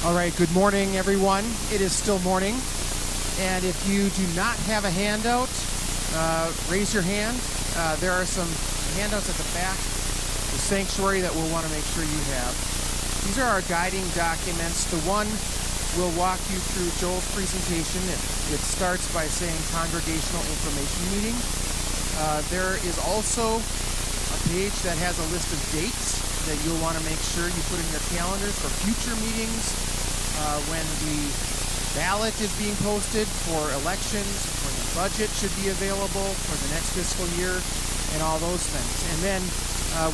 All right, good morning, everyone. It is still morning, and if you do not have a handout, raise your hand. There are some handouts at the back of the sanctuary that we'll want to make sure you have. These are our guiding documents. The one will walk you through Joel's presentation. It starts by saying Congregational Information Meeting. There is also a page that has a list of dates that you'll want to make sure you put in your calendars for future meetings, when the ballot is being posted for elections, when the budget should be available for the next fiscal year, and all those things. And then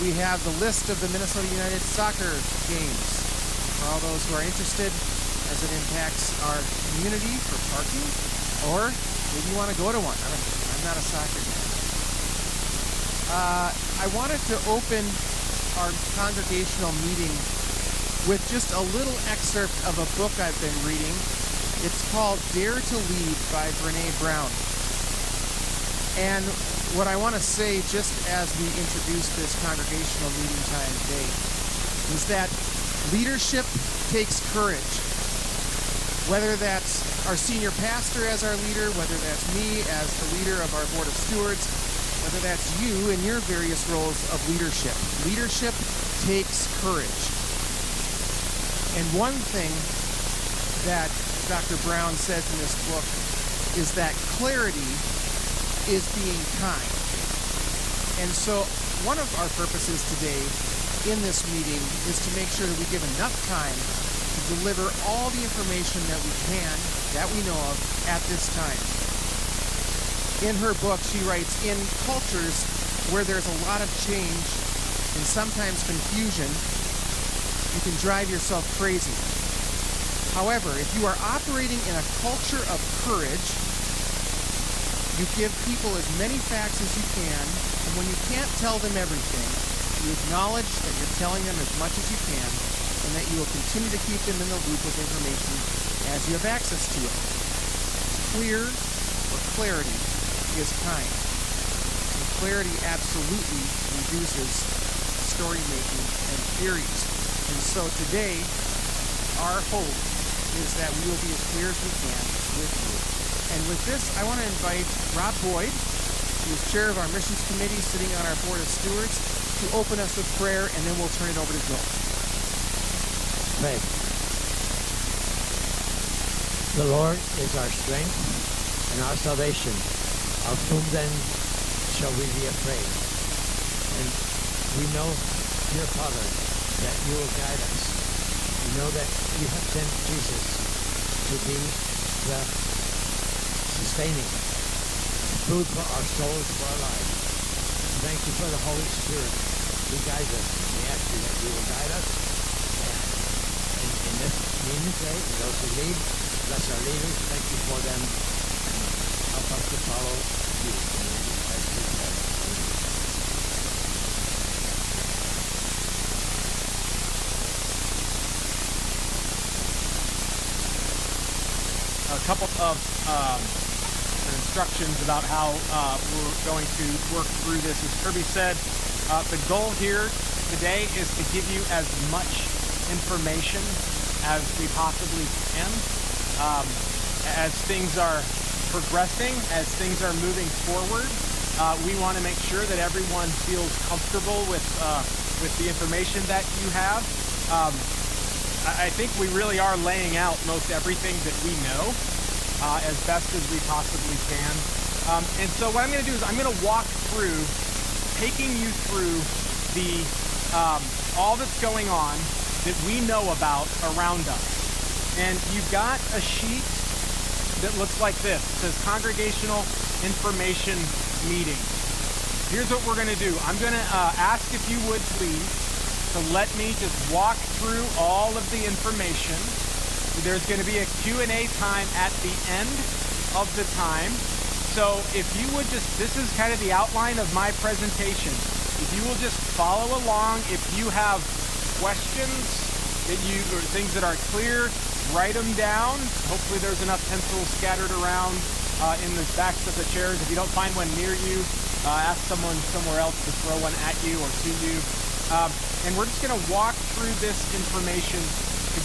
we have the list of the Minnesota United soccer games for all those who are interested, as it impacts our community for parking, or maybe you want to go to one. I'm not a soccer guy. I wanted to open our congregational meeting with just a little excerpt of a book I've been reading. It's called Dare to Lead by Brene Brown. And what I want to say, just as we introduce this congregational meeting time today, is that leadership takes courage. Whether that's our senior pastor as our leader, whether that's me as the leader of our board of stewards, whether that's you in your various roles of leadership. Leadership takes courage. And one thing that Dr. Brown says in this book is that clarity is being kind. And so one of our purposes today in this meeting is to make sure that we give enough time to deliver all the information that we can, that we know of, at this time. In her book, she writes, in cultures where there's a lot of change and sometimes confusion, you can drive yourself crazy. However, if you are operating in a culture of courage, you give people as many facts as you can, and when you can't tell them everything, you acknowledge that you're telling them as much as you can, and that you will continue to keep them in the loop with information as you have access to it. Clear or clarity is kind. And clarity absolutely reduces story making and theories. And so today, our hope is that we will be as clear as we can with you. And with this, I want to invite Rob Boyd, who is chair of our missions committee sitting on our board of stewards, to open us with prayer, and then we'll turn it over to Joel. Pray. The Lord is our strength and our salvation. Of whom then shall we be afraid? And we know, dear Father, that you will guide us. We know that you have sent Jesus to be the sustaining food for our souls, for our lives. Thank you for the Holy Spirit who guides us. We ask you that you will guide us. And in this meeting today, and those who lead, bless our leaders. Thank you for them. And help us to follow you. A couple of instructions about how we're going to work through this. As Kirby said, the goal here today is to give you as much information as we possibly can. As things are progressing, as things are moving forward, we want to make sure that everyone feels comfortable with the information that you have. I think we really are laying out most everything that we know as best as we possibly can. And so what I'm going to do is I'm going to walk through, taking you through the all that's going on that we know about around us. And you've got a sheet that looks like this. It says Congregational Information Meeting. Here's what we're going to do. I'm going to ask if you would please to let me just walk through all of the information. There's going to be a Q&A time at the end of the time. So if you would just, this is kind of the outline of my presentation. If you will just follow along, if you have questions that or things that aren't clear, write them down. Hopefully there's enough pencils scattered around in the backs of the chairs. If you don't find one near you, ask someone somewhere else to throw one at you or to you. And we're just going to walk through this information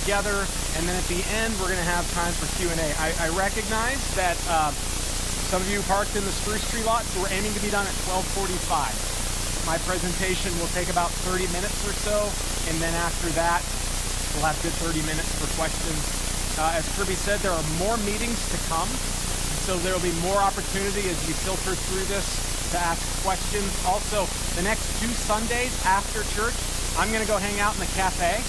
together, and then at the end we're going to have time for Q&A. I recognize that some of you parked in the spruce tree lot, so we're aiming to be done at 12:45. My presentation will take about 30 minutes or so, and then after that we'll have good 30 minutes for questions. As Kirby said, there are more meetings to come, so there will be more opportunity as you filter through this to ask questions. Also, the next 2 Sundays after church, I'm going to go hang out in the cafe.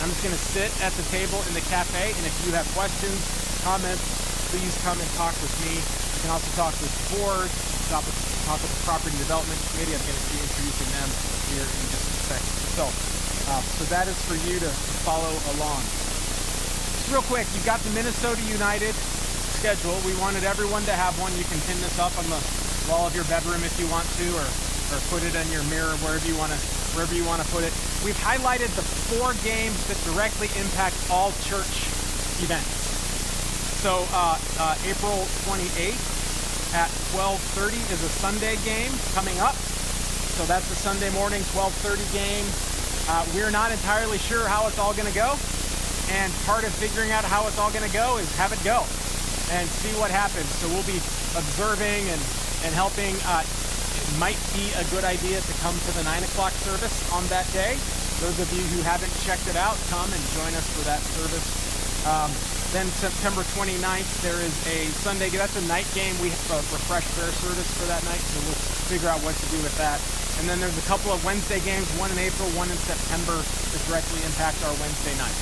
I'm just going to sit at the table in the cafe, and if you have questions, comments, please come and talk with me. You can also talk with the board, talk with the Property Development Committee. I'm going to be introducing them here in just a second. So that is for you to follow along. Just real quick, you've got the Minnesota United schedule. We wanted everyone to have one. You can pin this up on the wall of your bedroom if you want to, or put it in your mirror, wherever you want to put it. We've highlighted the 4 games that directly impact all church events. So April 28th at 12:30 is a Sunday game coming up. So that's a Sunday morning 12:30 game. We're not entirely sure how it's all going to go. And part of figuring out how it's all going to go is have it go and see what happens. So we'll be observing and helping. It might be a good idea to come to the 9 o'clock service on that day. Those of you who haven't checked it out, come and join us for that service. Then September 29th, there is a Sunday, that's a night game. We have a refresh prayer service for that night, so we'll figure out what to do with that. And then there's a couple of Wednesday games, one in April, one in September, that directly impact our Wednesday night.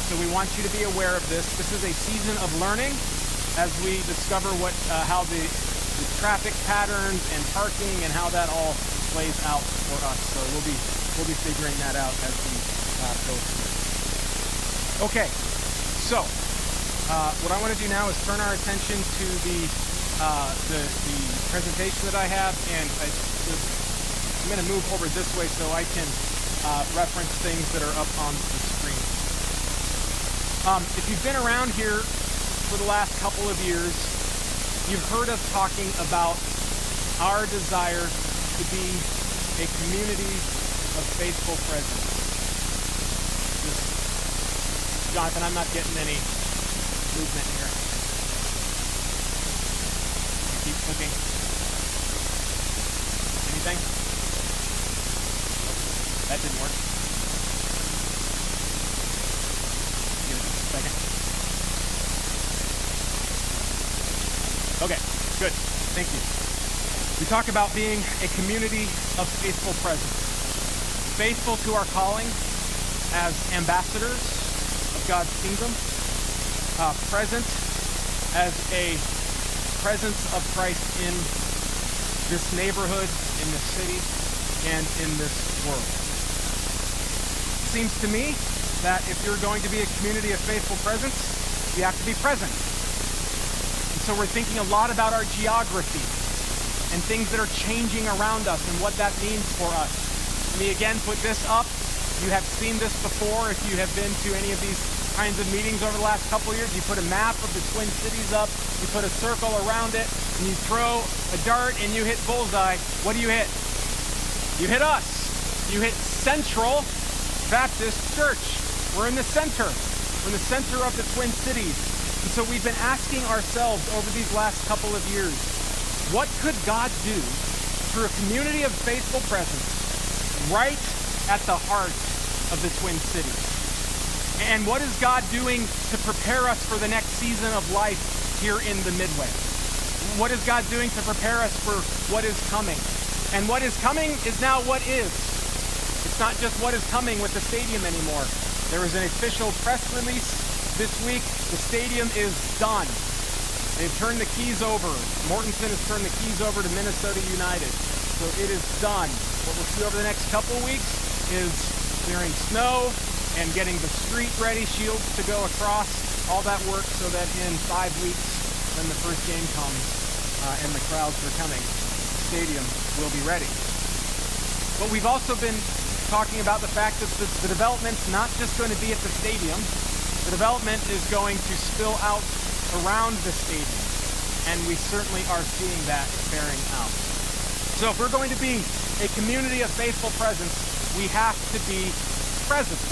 So we want you to be aware of this. This is a season of learning as we discover how the traffic patterns and parking and how that all plays out for us. So we'll be figuring that out as we go through. Okay, so what I want to do now is turn our attention to the presentation that I have, and I'm going to move over this way so I can reference things that are up on the screen. If you've been around here for the last couple of years, you've heard us talking about our desire to be a community of faithful presence. Jonathan, I'm not getting any movement here. Keep clicking. Anything? That didn't work. Give it just a second. Okay, good. Thank you. We talk about being a community of faithful presence. Faithful to our calling as ambassadors of God's kingdom. Present as a presence of Christ in this neighborhood, in this city, and in this world. It seems to me that if you're going to be a community of faithful presence, you have to be present. And so we're thinking a lot about our geography and things that are changing around us and what that means for us. Let me again put this up. You have seen this before if you have been to any of these kinds of meetings over the last couple of years. You put a map of the Twin Cities up, you put a circle around it, and you throw a dart and you hit bullseye. What do you hit? You hit us. You hit Central Baptist Church. We're in the center. We're in the center of the Twin Cities. And so we've been asking ourselves over these last couple of years, what could God do through a community of faithful presence right at the heart of the Twin Cities? And what is God doing to prepare us for the next season of life here in the Midway? What is God doing to prepare us for what is coming? And what is coming is now what is. It's not just what is coming with the stadium anymore. There was an official press release this week. The stadium is done. They've turned the keys over. Mortensen has turned the keys over to Minnesota United. So it is done. What we'll see over the next couple of weeks is clearing snow and getting the street ready, shields to go across, all that work so that in 5 weeks, when the first game comes and the crowds are coming, the stadium will be ready. But we've also been talking about the fact that the development's not just going to be at the stadium. The development is going to spill out around the stadium, and we certainly are seeing that bearing out. So if we're going to be a community of faithful presence, we have to be present.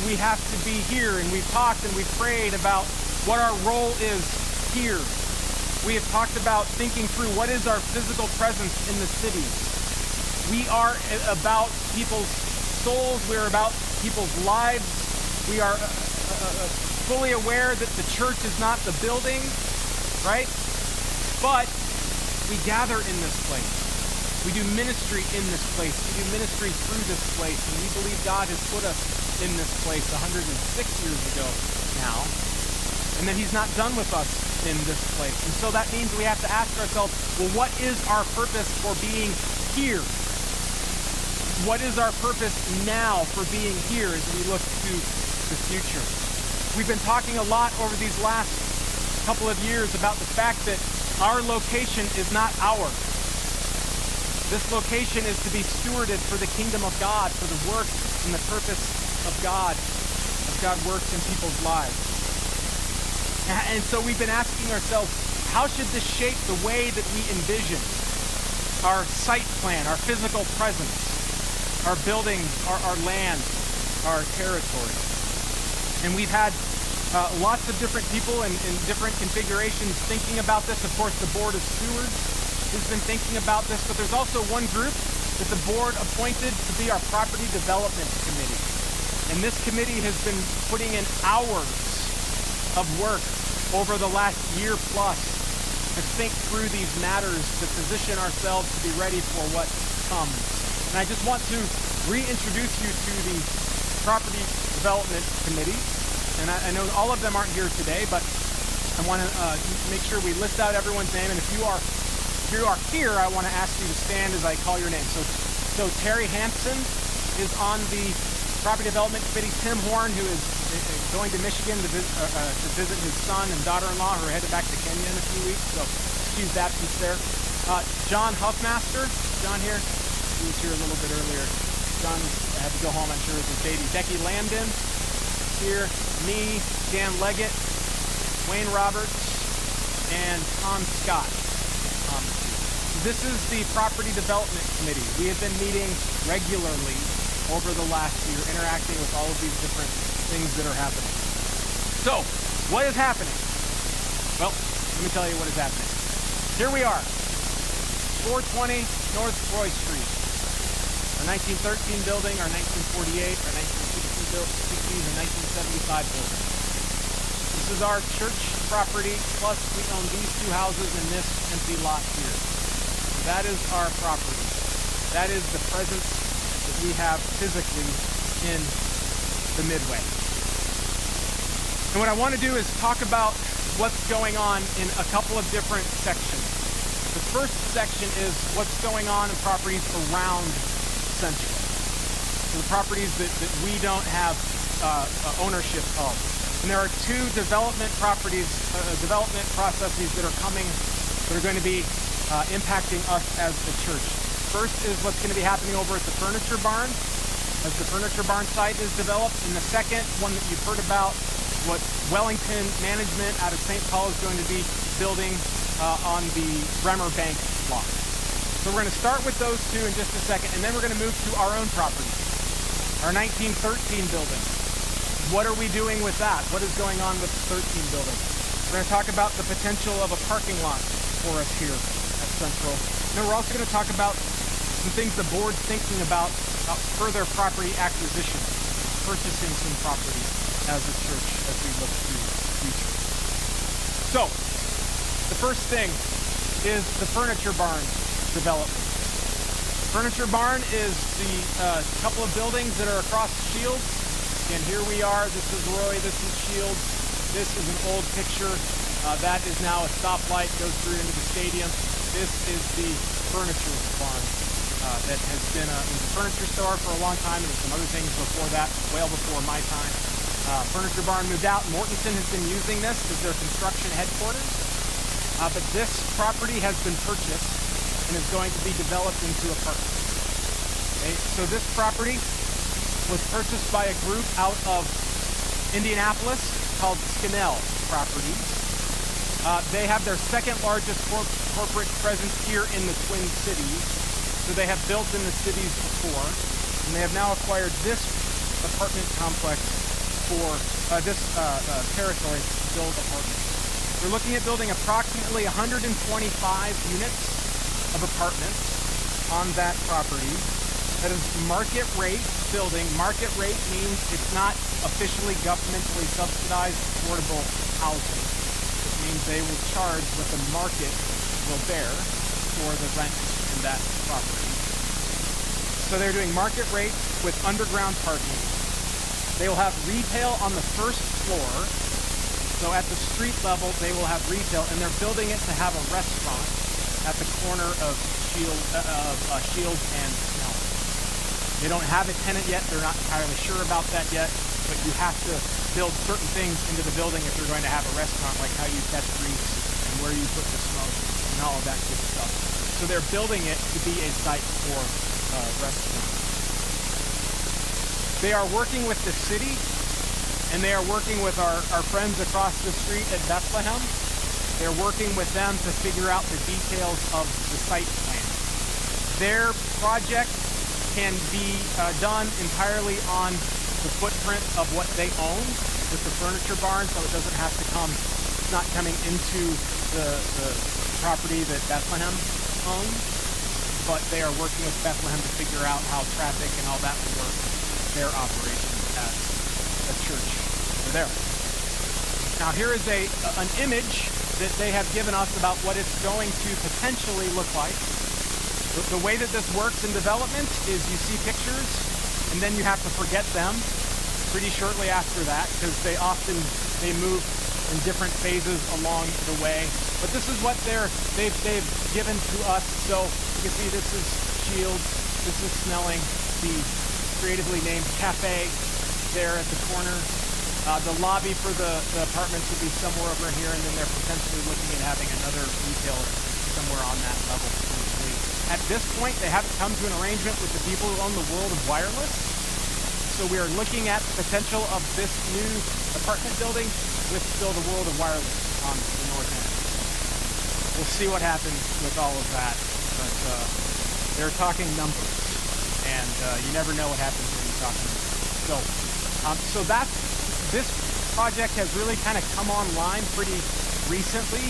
we have to be here, and we've talked and we've prayed about what our role is here. We have talked about thinking through what is our physical presence in the city. We are about people's souls. We're about people's lives. We are fully aware that the church is not the building, right? But we gather in this place. We do ministry in this place. We do ministry through this place. And we believe God has put us in this place 106 years ago now. And that he's not done with us in this place. And so that means we have to ask ourselves, well, what is our purpose for being here? What is our purpose now for being here as we look to the future? We've been talking a lot over these last couple of years about the fact that our location is not ours. This location is to be stewarded for the kingdom of God, for the work and the purpose of God, as God works in people's lives. And so we've been asking ourselves, how should this shape the way that we envision our site plan, our physical presence, our buildings, our land, our territory? And we've had lots of different people in different configurations thinking about this. Of course, the Board of Stewards has been thinking about this, but there's also one group that the board appointed to be our Property Development Committee. And this committee has been putting in hours of work over the last year plus to think through these matters, to position ourselves to be ready for what comes. And I just want to reintroduce you to the Property Development Committee. And I know all of them aren't here today, but I want to make sure we list out everyone's name. And if you are here, I want to ask you to stand as I call your name. So Terry Hansen is on the Property Development Committee. Tim Horn, who is going to Michigan to visit his son and daughter-in-law, who are headed back to Kenya in a few weeks. So excuse absence there. John Huffmaster, John here. He was here a little bit earlier. John had to go home, I'm sure, with his baby. Becky Landon here. Me, Dan Leggett, Wayne Roberts, and Tom Scott. This is the Property Development Committee. We have been meeting regularly over the last year, interacting with all of these different things that are happening. So, what is happening? Well, let me tell you what is happening. Here we are, 420 North Troy Street. Our 1913 building, our 1948, our 1960s and 1975 building. This is our church property, plus we own these two houses and this empty lot here. That is our property. That is the presence that we have physically in the Midway. And what I want to do is talk about what's going on in a couple of different sections. The first section is what's going on in properties around Central. So the properties that we don't have ownership of. And there are two development properties, development processes that are coming, that are going to be impacting us as a church. First is what's going to be happening over at the Furniture Barn, as the Furniture Barn site is developed. And the second one that you've heard about, what Wellington Management out of St. Paul is going to be building on the Bremer Bank lot. So we're going to start with those two in just a second, and then we're going to move to our own property, our 1913 building. What are we doing with that? What is going on with the 13 building? We're going to talk about the potential of a parking lot for us here at Central. And then we're also going to talk about some things the board's thinking about further property acquisition, purchasing some property as a church as we look to the future. So, the first thing is the Furniture Barn development. Furniture Barn is the couple of buildings that are across Shields. Again, here we are. This is Roy. This is Shields. This is an old picture. That is now a stoplight, goes through into the stadium. This is the Furniture Barn that has been a furniture store for a long time, and some other things before that, well before my time. Furniture Barn moved out. Mortenson has been using this as their construction headquarters. But this property has been purchased and is going to be developed into apartments. Okay? So this property was purchased by a group out of Indianapolis called Scannell Properties. They have their second largest corporate presence here in the Twin Cities. So they have built in the cities before, and they have now acquired this apartment complex for this territory to build apartments. We're looking at building approximately 125 units of apartments on that property. That is market rate building. Market rate means it's not officially governmentally subsidized affordable housing. It means they will charge what the market will bear for the rent in that property. So they're doing market rate with underground parking. They will have retail on the first floor. So at the street level, they will have retail, and they're building it to have a restaurant at the corner of Shields and Snell. They don't have a tenant yet. They're not entirely sure about that yet, but you have to build certain things into the building if you're going to have a restaurant, like how you catch grease and where you put the smoke and all of that good stuff. So they're building it to be a site for restaurants. They are working with the city, and they are working with our friends across the street at Bethlehem. They're working with them to figure out the details of the site plan. Their project can be done entirely on the footprint of what they own with the furniture barn, so it doesn't have to come, it's not coming into the property that Bethlehem owns, but they are working with Bethlehem to figure out how traffic and all that will work their operation as a church over there. Now here is an image that they have given us about what it's going to potentially look like. The way that this works in development is you see pictures and then you have to forget them pretty shortly after that, because they move in different phases along the way. But this is what they've given to us. So you can see this is Shields, this is Snelling, the creatively named cafe there at the corner. The lobby for the apartments would be somewhere over here, and then they're potentially looking at having another retailer somewhere on that level. At this point, they haven't come to an arrangement with the people who own the World of Wireless. So we are looking at the potential of this new apartment building with still the World of Wireless on the north end. We'll see what happens with all of that. But they're talking numbers, and you never know what happens when you talk numbers. So this project has really kind of come online pretty recently.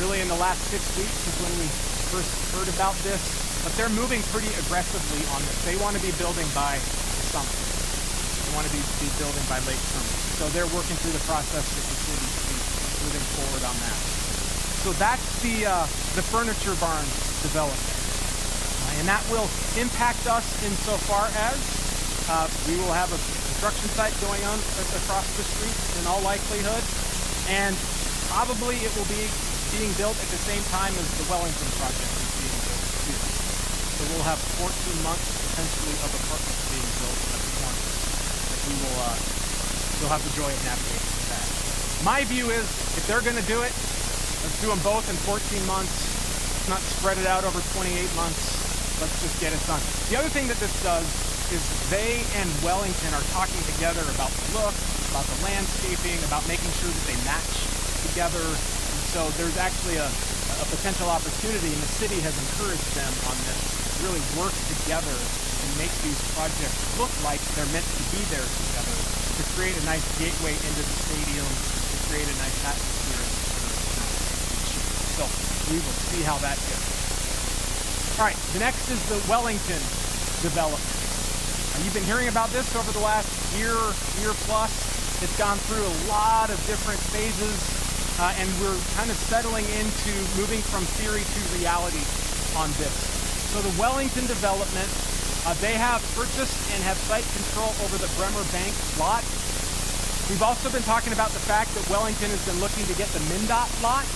Really in the last 6 weeks is when we first heard about this, but they're moving pretty aggressively on this. They want to be building by the summer. They want to be building by late summer. So they're working through the process with the city to be moving forward on that. So that's the furniture barn development. And that will impact us insofar as we will have a construction site going on across the street in all likelihood, and probably it will be being built at the same time as the Wellington project is being built too. So we'll have 14 months potentially of apartments being built at the corner that we'll have the joy of navigating with that. My view is, if they're going to do it, let's do them both in 14 months. Let's not spread it out over 28 months. Let's just get it done. The other thing that this does is they and Wellington are talking together about the look, about the landscaping, about making sure that they match together. So there's actually a potential opportunity, and the city has encouraged them on this, to really work together and make these projects look like they're meant to be there together, to create a nice gateway into the stadium, to create a nice atmosphere. So we will see how that goes. All right, the next is the Wellington development. You've been hearing about this over the last year plus. It's gone through a lot of different phases. And we're kind of settling into moving from theory to reality on this. So the Wellington development, they have purchased and have site control over the Bremer Bank lot. We've also been talking about the fact that Wellington has been looking to get the MnDOT lot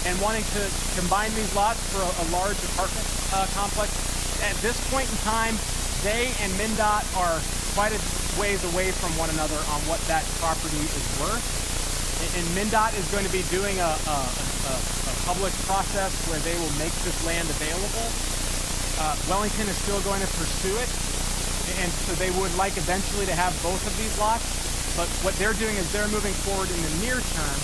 and wanting to combine these lots for a large apartment complex. At this point in time, they and MnDOT are quite a ways away from one another on what that property is worth. And MnDOT is going to be doing a public process where they will make this land available. Wellington is still going to pursue it, and so they would like eventually to have both of these lots. But what they're doing is they're moving forward in the near term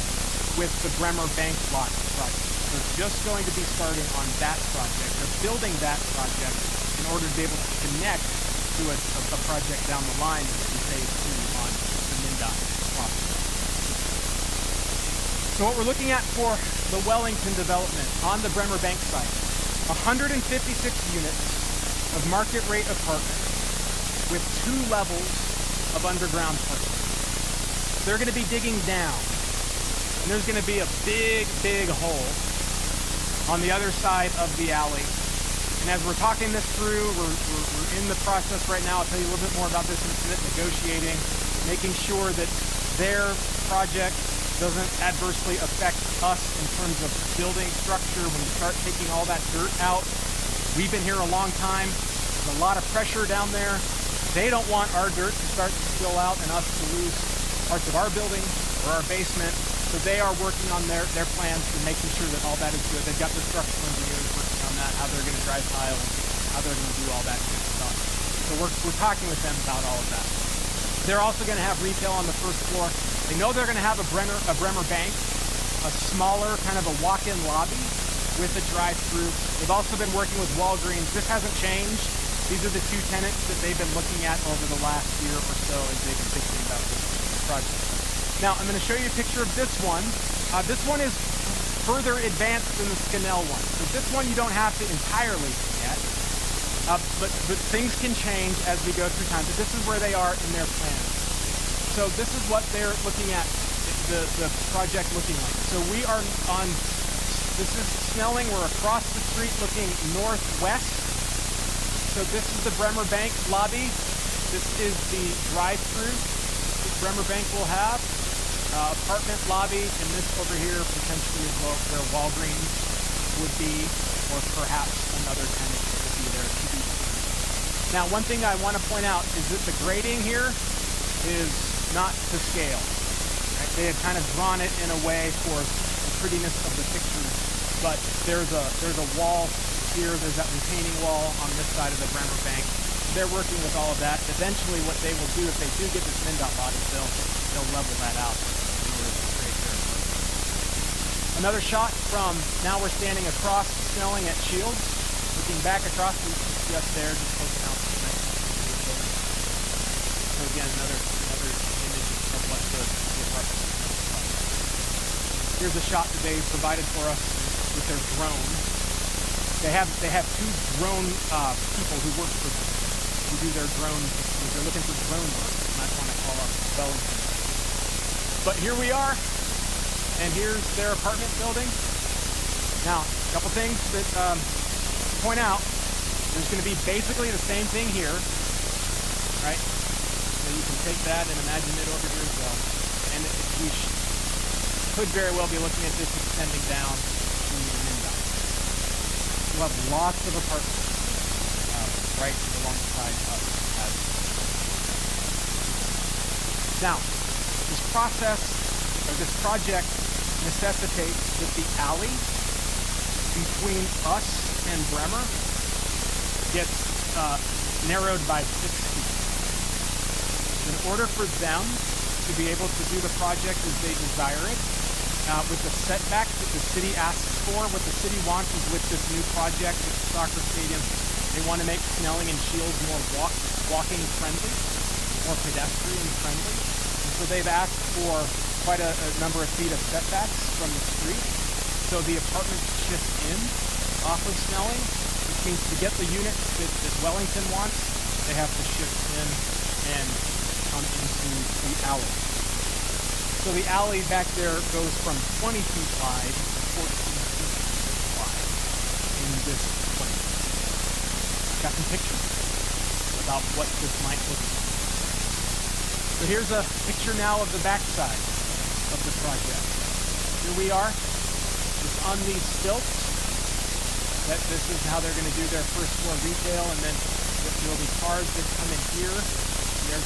with the Bremer Bank lot project. They're just going to be starting on that project. They're building that project in order to be able to connect to a project down the line that will be phase 2 on the MnDOT So what we're looking at for the Wellington development on the Bremer Bank site, 156 units of market rate apartments with 2 levels of underground parking. They're going to be digging down, and there's going to be a big, big hole on the other side of the alley. And as we're talking this through, we're in the process right now. I'll tell you a little bit more about this in a minute, negotiating, making sure that their project doesn't adversely affect us in terms of building structure. When you start taking all that dirt out, we've been here a long time. There's a lot of pressure down there. They don't want our dirt to start to spill out and us to lose parts of our building or our basement. So they are working on their plans and making sure that all that is good. They've got the structural engineers working on that, how they're going to dry tile, and how they're going to do all that good stuff. So we're talking with them about all of that. They're also going to have retail on the first floor. They know they're going to have a Bremer Bank, a smaller kind of a walk-in lobby with a drive-through. They've also been working with Walgreens. This hasn't changed. These are the 2 tenants that they've been looking at over the last year or so as they've been thinking about this project. Now, I'm going to show you a picture of this one. This one is further advanced than the Scannell one. So this one you don't have to entirely forget. But things can change as we go through time. But this is where they are in their plans. So this is what they're looking at, the project looking like. So we are on, this is Snelling. We're across the street looking northwest. So this is the Bremer Bank lobby. This is the drive-through that Bremer Bank will have. Apartment lobby, and this over here potentially is where Walgreens would be, or perhaps another tenant that would be there to be seen. Now, one thing I want to point out is that the grading here is not to scale. Right? They have kind of drawn it in a way for the prettiness of the pictures, but there's a wall here. There's that retaining wall on this side of the Bremer Bank. They're working with all of that. Eventually, what they will do if they do get this MnDOT lot is they'll level that out. Another shot from, now we're standing across Snelling at Shields, looking back across, we can see us there, just poking out the nice building. So again, another image of what the apartment looks like. Here's a shot that they provided for us with their drone. They have 2 drone people who work for them, who do their drone, they're looking for drone work, and that's when I call up Wellington. But here we are. And here's their apartment building. Now, a couple things that to point out. There's going to be basically the same thing here, right? So you can take that and imagine it over here as well. And we could very well be looking at this extending down to the MnDOT. We'll have lots of apartments right alongside us. Now, this process, or this project, necessitates that the alley between us and Bremer gets narrowed by 6 feet. In order for them to be able to do the project as they desire it, with the setbacks that the city asks for, what the city wants is with this new project, with the soccer stadium, they want to make Snelling and Shields more walking friendly, more pedestrian friendly. And so they've asked for quite a number of feet of setbacks from the street. So the apartments shift in off of Snelling, which means to get the units that Wellington wants, they have to shift in and come into the alley. So the alley back there goes from 20 feet wide to 14 feet wide in this plan. Got some pictures about what this might look like. So here's a picture now of the backside of the project. Here we are, just on these stilts. This is how they're going to do their first floor retail, and then there will be cars that come in here. And there's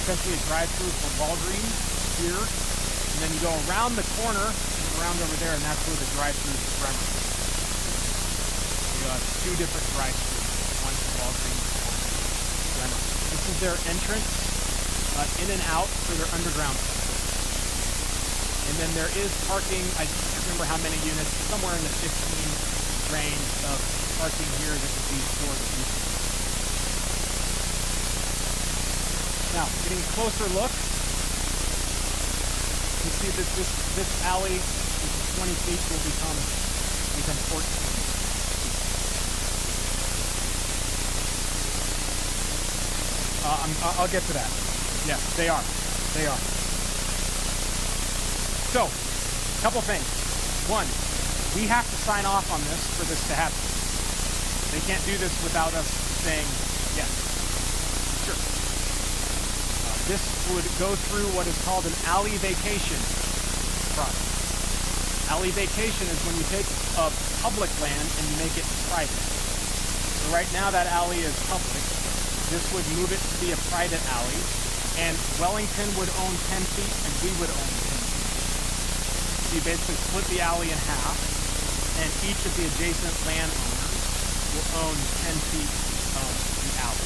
potentially a drive-through for Walgreens here, and then you go around the corner and around over there, and that's where the drive-through is for Bremer. You have 2 different drive-throughs, one for Walgreens, one for Bremer. This is their entrance in and out for their underground center. And then there is parking, I can't remember how many units, somewhere in the 15 range of parking here that would be for the retail. Now, getting a closer look, You see that this alley, which is 20 feet, will become 14. I'll get to that. Yes, they are. They are. So, a couple things. One, we have to sign off on this for this to happen. They can't do this without us saying yes. Sure. This would go through what is called an alley vacation process. Alley vacation is when you take a public land and you make it private. So right now that alley is public. This would move it to be a private alley, and Wellington would own 10 feet and we would own 10 feet. So you basically split the alley in half, and each of the adjacent landowners will own 10 feet of the alley.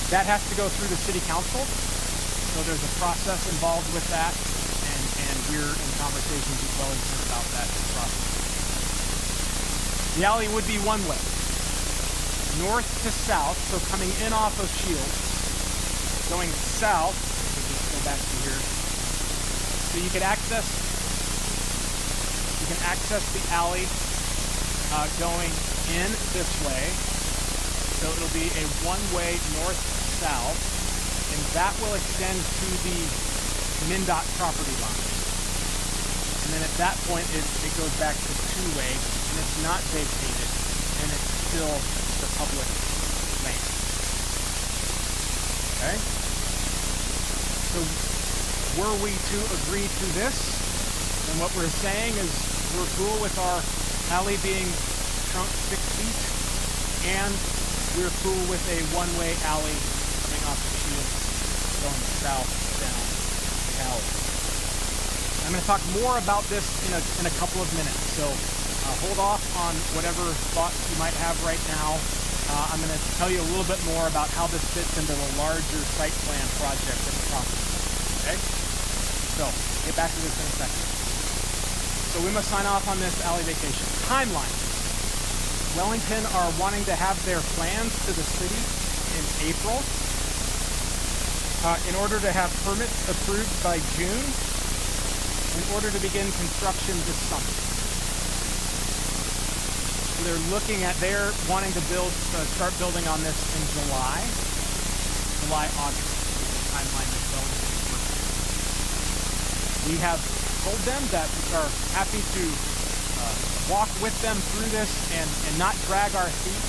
That has to go through the city council, so there's a process involved with that, and we're in conversations with Wellington about that process. The alley would be one way, north to south, so coming in off of Shields, going south, we'll just go back to here, so you can access the alley going in this way, so it'll be a one-way north-south, and that will extend to the MnDOT property line. And then at that point, it goes back to two-way, and it's not vacated, and it's still the public land. Okay? So were we to agree to this, then what we're saying is we're cool with our alley being shrunk 6 feet, and we're cool with a one-way alley coming off the Shields going south down the alley. I'm going to talk more about this in a couple of minutes, so hold off on whatever thoughts you might have right now. I'm going to tell you a little bit more about how this fits into the larger site plan project at the property. Okay? So, get back to this in a second. So we must sign off on this alley vacation. Timeline. Wellington are wanting to have their plans to the city in April in order to have permits approved by June in order to begin construction this summer. So they're wanting to start building on this in July, August. The timeline is Wellington working. We have told them that we are happy to walk with them through this and not drag our feet,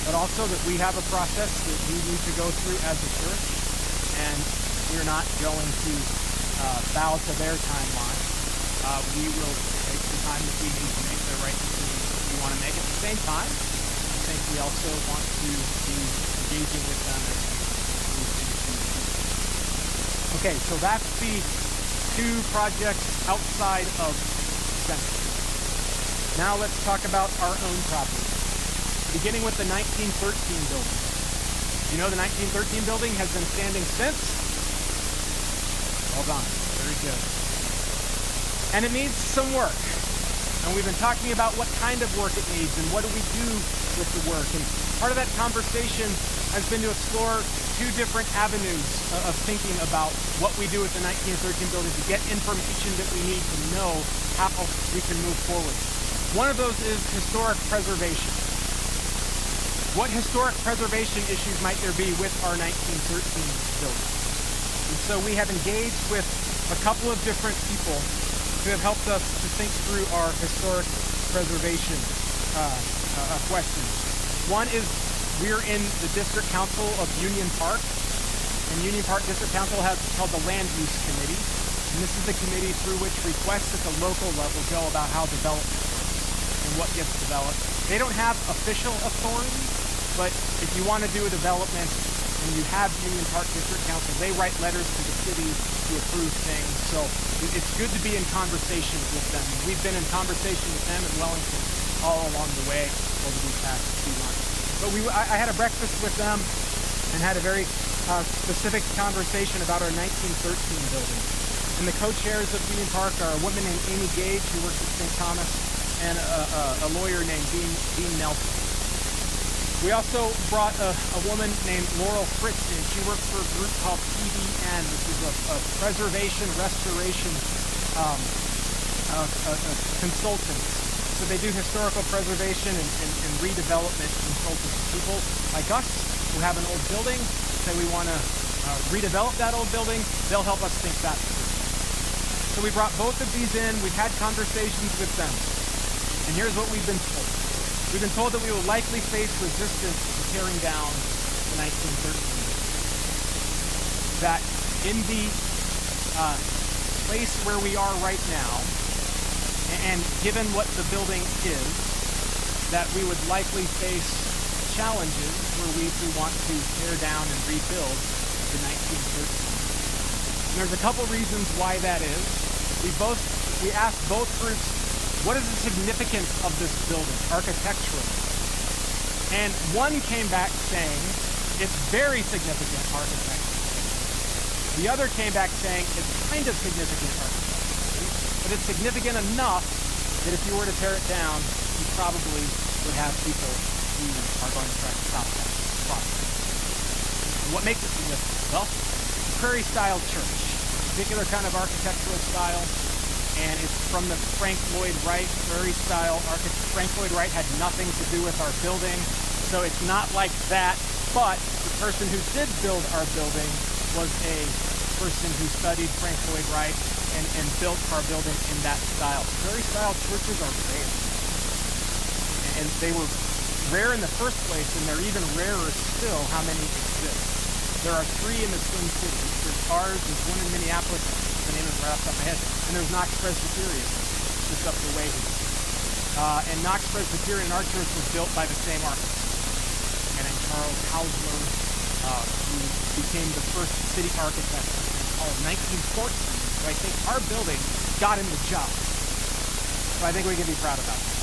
but also that we have a process that we need to go through as a church, and we're not going to bow to their timeline. We will take the time that we need to make the right decisions that we want to make. At the same time, I think we also want to be engaging with them as we move into. Okay, so that's the two projects outside of Central. Now let's talk about our own property, beginning with the 1913 building. You know the 1913 building has been standing since? Well done. Very good. And it needs some work. And we've been talking about what kind of work it needs and what do we do with the work. And part of that conversation has been to explore two different avenues of thinking about what we do with the 1913 building to get information that we need to know how we can move forward. One of those is historic preservation. What historic preservation issues might there be with our 1913 building? And so we have engaged with a couple of different people who have helped us to think through our historic preservation questions. One is we're in the District Council of Union Park, and Union Park District Council has called the Land Use Committee, and this is the committee through which requests at the local level go about how development and what gets developed. They don't have official authority, but if you want to do a development and you have Union Park District Council, they write letters to the city to approve things. So it's good to be in conversation with them. We've been in conversation with them in Wellington all along the way over these past few months. But I had a breakfast with them and had a very specific conversation about our 1913 building. And the co-chairs of Union Park are a woman named Amy Gage, who works at St. Thomas, and a lawyer named Dean Nelson. We also brought a woman named Laurel Fritz in. She works for a group called PBN, which is a preservation, restoration consultant. So they do historical preservation and redevelopment consultants. People like us who have an old building, say we want to redevelop that old building, they'll help us think that through. So we brought both of these in. We've had conversations with them. And here's what we've been told. We've been told that we will likely face resistance to tearing down the 1913 building. That in the place where we are right now, and given what the building is, that we would likely face challenges where we want to tear down and rebuild the 1913. And there's a couple reasons why that is. We asked both groups, what is the significance of this building architecturally? And one came back saying it's very significant architecturally. The other came back saying it's kind of significant architecturally, but it's significant enough that if you were to tear it down, you probably would have people who are going to try to stop that process. And what makes it significant? Well, prairie-style church, particular kind of architectural style, and it's from the Frank Lloyd Wright prairie-style architect. Frank Lloyd Wright had nothing to do with our building, so it's not like that, but the person who did build our building was a person who studied Frank Lloyd Wright and built our building in that style. Prairie-style churches are rare, and they were rare in the first place, and they're even rarer still how many exist. There are 3 in the Twin Cities. There's ours, there's one in Minneapolis, the name is right off the top of my head, and there's Knox Presbyterian, just up the way here. And Knox Presbyterian, our church, was built by the same architect. And then Charles Hausler, who became the first city architect in all of 1914. So I think our building got him the job. So I think we can be proud about that.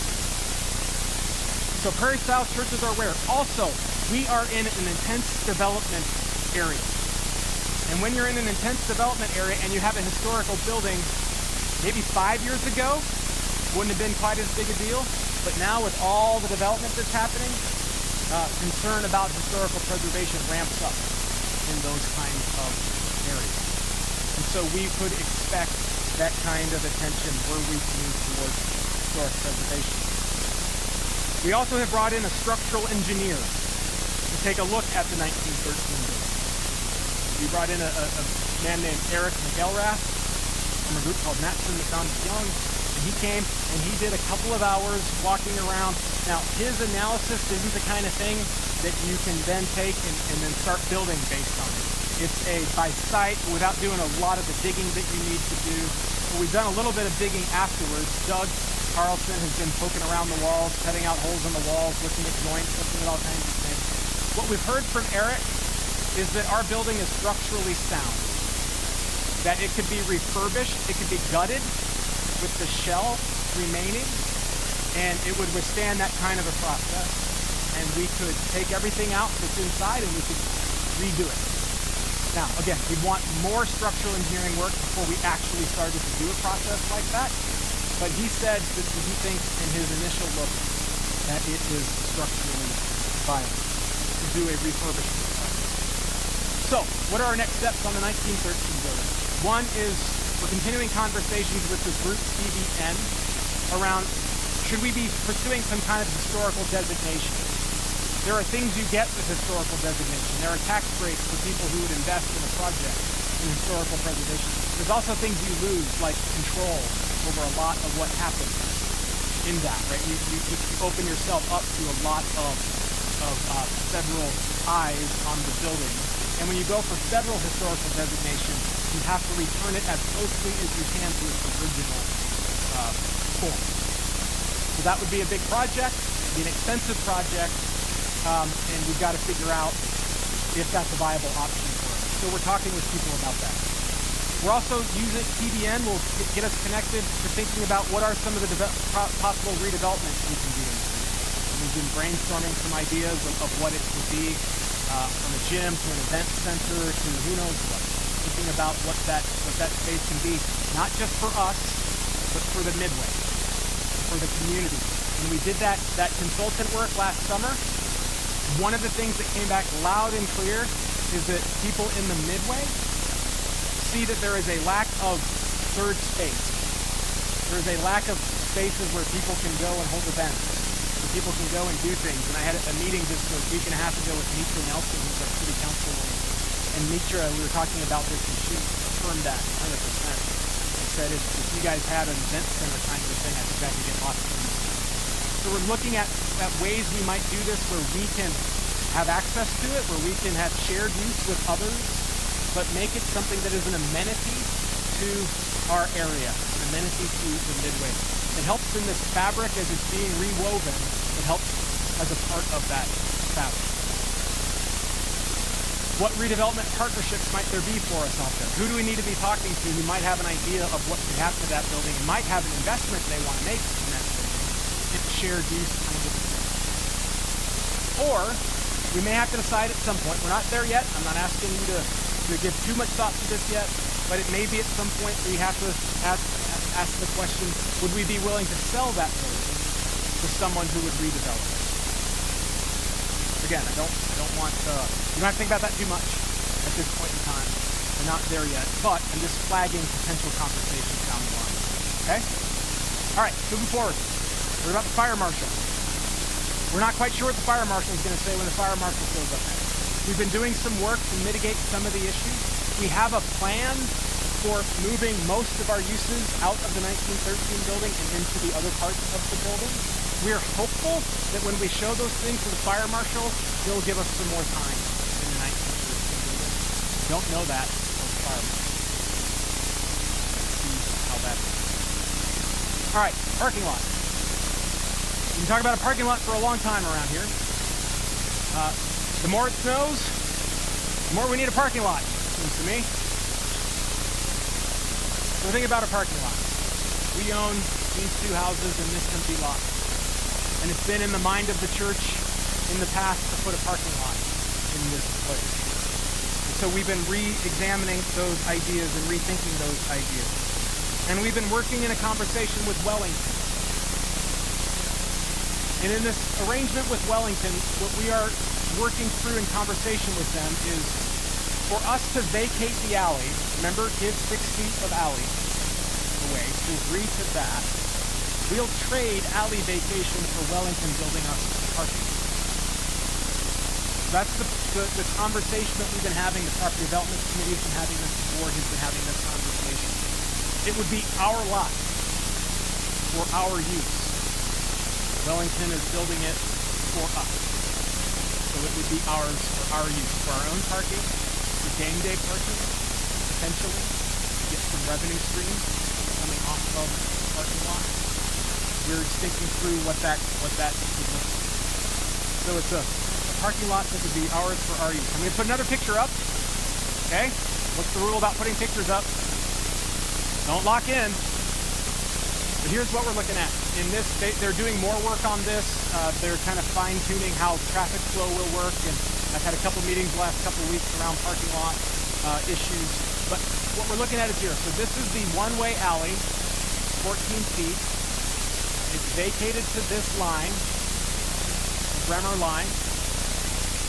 So prairie-style churches are rare. Also, we are in an intense development area. And when you're in an intense development area and you have a historical building, maybe 5 years ago, wouldn't have been quite as big a deal. But now with all the development that's happening, concern about historical preservation ramps up in those kinds of areas. And so we could expect that kind of attention were we to move towards historic preservation. We also have brought in a structural engineer to take a look at the 1913 building. We brought in a man named Eric McElrath from a group called Matson McDonald Young, and he came and he did a couple of hours walking around. Now, his analysis isn't the kind of thing that you can then take and then start building based on it. It's a by sight without doing a lot of the digging that you need to do. But we've done a little bit of digging afterwards. Doug Carlson has been poking around the walls, cutting out holes in the walls, looking at joints, looking at all kinds of things. What we've heard from Eric is that our building is structurally sound, that it could be refurbished, it could be gutted with the shell remaining, and it would withstand that kind of a process, and we could take everything out that's inside and we could redo it. Now, again, we'd want more structural engineering work before we actually started to do a process like that, but he said that he thinks in his initial look that it is structurally viable to do a refurbishment process. So, what are our next steps on the 1913 building? One is we're continuing conversations with this group, CBN, around should we be pursuing some kind of historical designation? There are things you get with historical designation. There are tax breaks for people who would invest in a project in historical preservation. There's also things you lose, like control over a lot of what happens in that, right? You open yourself up to a lot of federal eyes on the building. And when you go for federal historical designation, you have to return it as closely as you can to its original form. So that would be a big project, be an expensive project, and we've got to figure out if that's a viable option for us. So we're talking with people about that. We're also using PBN will get us connected to thinking about what are some of the possible redevelopments we can do. We've been brainstorming some ideas of what it would be, from a gym to an event center to who knows what. Thinking about what that space can be, not just for us, but for the Midway, for the community. When we did that consultant work last summer, One of the things that came back loud and clear is that people in the midway see that there is a lack of third space. There is a lack of spaces where people can go and hold events, where people can go and do things. And I had a meeting just a week and a half ago with Mitra Nelson, who's our city councilwoman. And Mitra, we were talking about this, and she affirmed that 100%. She said if you guys had an event center kind of a thing, I think that could get lots of things done. So we're looking at ways we might do this where we can have access to it, where we can have shared use with others, but make it something that is an amenity to our area, an amenity to the Midway. It helps in this fabric as it's being rewoven. It helps as a part of that fabric. What redevelopment partnerships might there be for us out there? Who do we need to be talking to who might have an idea of what could happen to that building and might have an investment they want to make in that building? It's shared use kind of thing. Or we may have to decide at some point, we're not there yet, I'm not asking you to give too much thought to this yet, but it may be at some point we have to ask the question, would we be willing to sell that building to someone who would redevelop it? Again, I don't want you don't have to think about that too much at this point in time. We're not there yet, but I'm just flagging potential conversations down the line. Okay? All right, moving forward. What about the fire marshal? We're not quite sure what the fire marshal is going to say when the fire marshal shows up next. We've been doing some work to mitigate some of the issues. We have a plan for moving most of our uses out of the 1913 building and into the other parts of the building. We're hopeful that when we show those things to the fire marshal, he'll give us some more time in the 1913 building. We don't know that until the fire marshal. See how that is. All right, parking lot. We can talk about a parking lot for a long time around here. The more it snows, the more we need a parking lot, it seems to me. So think about a parking lot. We own these two houses in this empty lot. And it's been in the mind of the church in the past to put a parking lot in this place. And so we've been re-examining those ideas and rethinking those ideas. And we've been working in a conversation with Wellington. And in this arrangement with Wellington, what we are working through in conversation with them is for us to vacate the alley. Remember, give 6 feet of alley away, to agree to that. We'll trade alley vacation for Wellington building us parking. That's the conversation that we've been having. The Property Development Committee has been having this. The board has been having this conversation. It would be our lot for our use. Wellington is building it for us. So it would be ours for our use, for our own parking, for game day parking, potentially, to get some revenue streams coming off of the parking lot. We're thinking through what that would look like. So it's a parking lot that would be ours for our use. I'm going to put another picture up. Okay? What's the rule about putting pictures up? Don't lock in. But here's what we're looking at. In this, they're doing more work on this. They're kind of fine-tuning how traffic flow will work. And I've had a couple meetings the last couple of weeks around parking lot issues. But what we're looking at is here. So this is the one-way alley, 14 feet. It's vacated to this line, the Bremer line.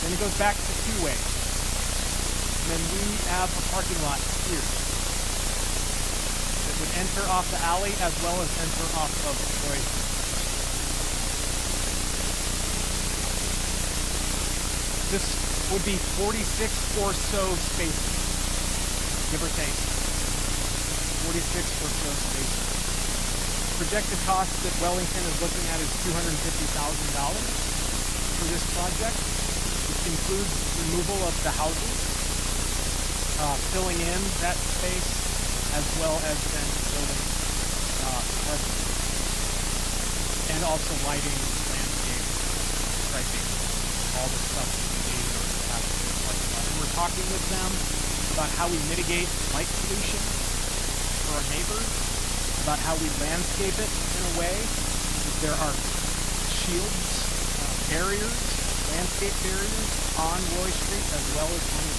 Then it goes back to two-way. And then we have a parking lot here that would enter off the alley as well as enter off of Roy. This would be 46 or so spaces, give or take. 46 or so spaces. Projected cost that Wellington is looking at is $250,000 for this project, which includes removal of the houses, filling in that space, as well as then building parking, and also lighting, landscape, striping, all the stuff that we need in order to have this parking lot. And we're talking with them about how we mitigate light pollution for our neighbors, about how we landscape it in a way that there are shields, barriers, landscape barriers on Roy Street as well as on the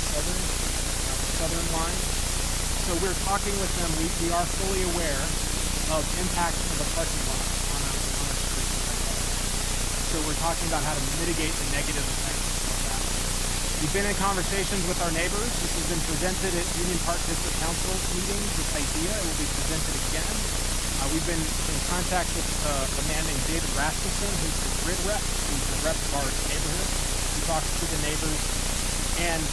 southern line. So we're talking with them. We are fully aware of impacts of the parking lot on a street. So we're talking about how to mitigate the negative effects We've been in conversations with our neighbors. This has been presented at Union Park District Council meetings, this idea. It will be presented again. We've been in contact with a man named David Rasmussen, who's the grid rep. He's the rep of our neighborhood. He talks to the neighbors. And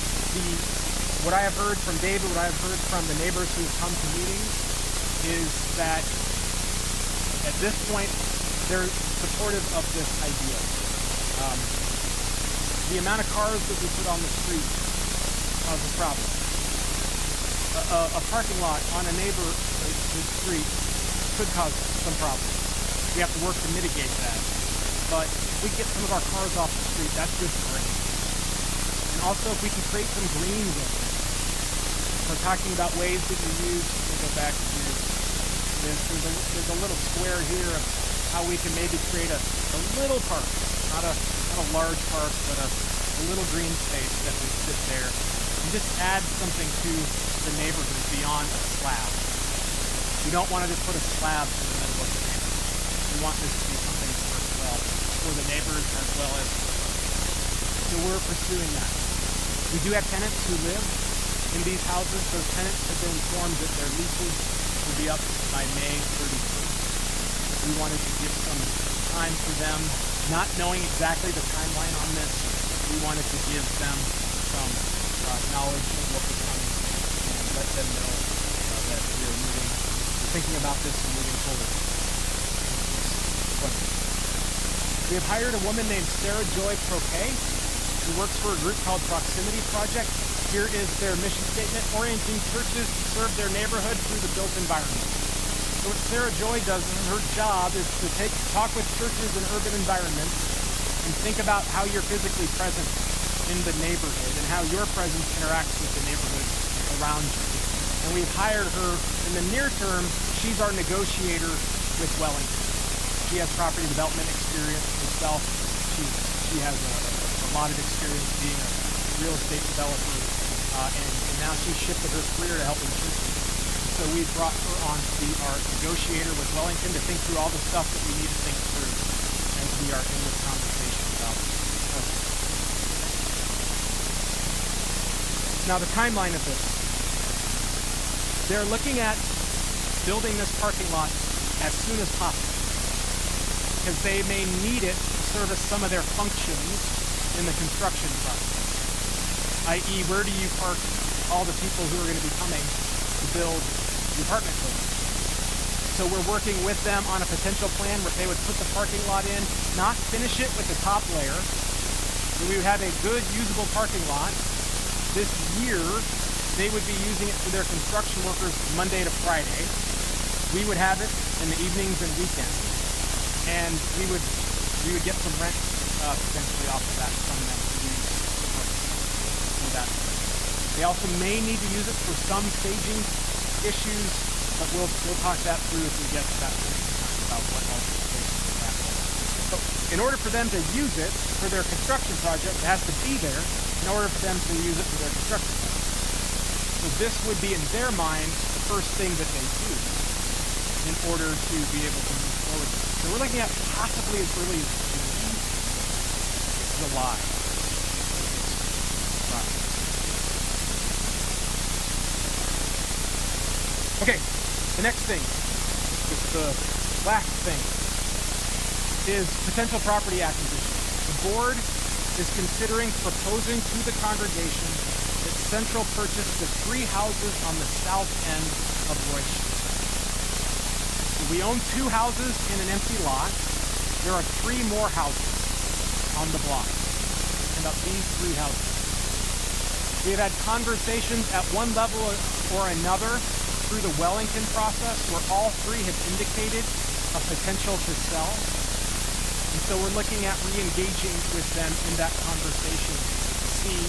what I have heard from David, what I have heard from the neighbors who have come to meetings, is that at this point, they're supportive of this idea. The amount of cars that we put on the street is a problem. A parking lot on a neighborhood street could cause some problems. We have to work to mitigate that. But if we get some of our cars off the street, that's good for it. And also, if we can create some green with it. We're talking about ways that you use, we'll go back to this. There's a little square here of how we can maybe create a little park, not a large park, but a little green space that would sit there and just add something to the neighborhood beyond a slab. We don't want to just put a slab in the middle of the neighborhood. We want this to be something that works well for the neighbors as well as, so we're pursuing that. We do have tenants who live in these houses. Those tenants have been informed that their leases will be up by May 31st. We wanted to give some time for them, not knowing exactly the timeline on this. We wanted to give them some knowledge of what was coming and let them know that we're thinking about this and moving forward. We have hired a woman named Sarah Joy Proquet, who works for a group called Proximity Project. Here is their mission statement: orienting churches to serve their neighborhood through the built environment. So what Sarah Joy does, her job is to talk with churches in urban environments and think about how you're physically present in the neighborhood and how your presence interacts with the neighborhood around you. And we've hired her in the near term. She's our negotiator with Wellington. She has property development experience herself. She has a lot of experience being a real estate developer, and now she's shifted her career to helping churches. So we brought her on to be our negotiator with Wellington to think through all the stuff that we need to think through as we are in this conversation about parking. Now the timeline of this. They're looking at building this parking lot as soon as possible because they may need it to service some of their functions in the construction process, i.e. where do you park all the people who are going to be coming to build the apartment building. So we're working with them on a potential plan where they would put the parking lot in, not finish it with the top layer, so we would have a good usable parking lot. This year they would be using it for their construction workers Monday to Friday. We would have it in the evenings and weekends, and we would get some rent potentially off of that from them to use that. They also may need to use it for some staging issues, but we'll talk that through as we get to that point in time about what all the stations will happen. So in order for them to use it for their construction project, it has to be there in order for them to use it for their construction project. So this would be, in their mind, the first thing that they do in order to be able to move forward. So we're looking at possibly as early as July. Okay, the next thing, just the last thing, is potential property acquisition. The board is considering proposing to the congregation that Central purchase the 3 houses on the south end of Roy Street. So we own 2 houses in an empty lot. There are 3 more houses on the block. And about these 3 houses. We have had conversations at one level or another through the Wellington process where all 3 have indicated a potential to sell. And so we're looking at re-engaging with them in that conversation to see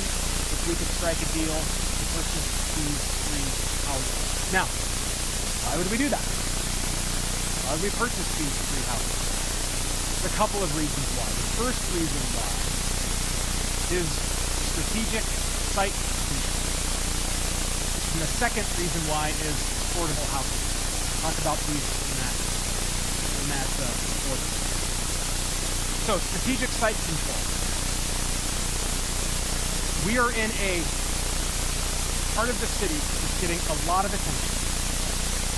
if we could strike a deal to purchase these 3 houses. Now, why would we do that? Why would we purchase these 3 houses? There's a couple of reasons why. The first reason why is strategic site control. And the second reason why is affordable housing. I'll talk about these in that order. So, strategic site control. We are in a part of the city that's getting a lot of attention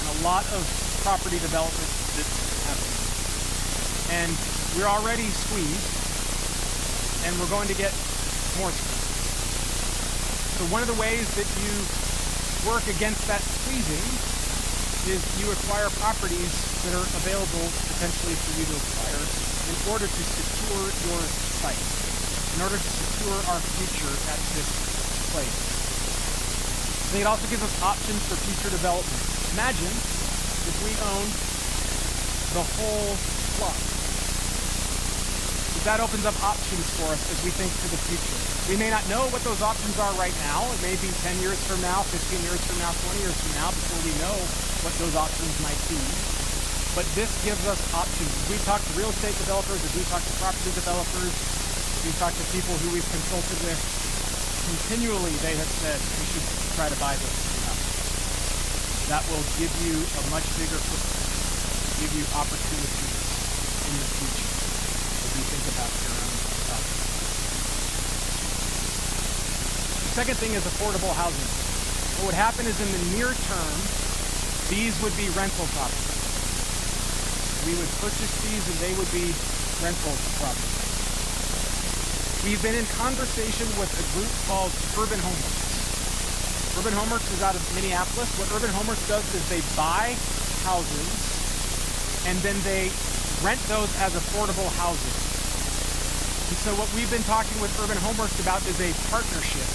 and a lot of property development that's happening. And we're already squeezed, and we're going to get more squeezed. So one of the ways that you work against that squeezing is you acquire properties that are available potentially for you to acquire in order to secure your site, in order to secure our future at this place. I think it also gives us options for future development. Imagine if we owned the whole block. That opens up options for us as we think to the future. We may not know what those options are right now. It may be 10 years from now, 15 years from now, 20 years from now before we know what those options might be. But this gives us options. As we talk to real estate developers, as we talk to property developers, as we talk to people who we've consulted with, continually they have said we should try to buy this house. That will give you a much bigger footprint, give you opportunities in the future as you think about your own property. The second thing is affordable housing. What would happen is in the near term, these would be rental properties. We would purchase these and they would be rental properties. We've been in conversation with a group called Urban Homeworks. Urban Homeworks is out of Minneapolis. What Urban Homeworks does is they buy houses and then they rent those as affordable housing. And so what we've been talking with Urban Homeworks about is a partnership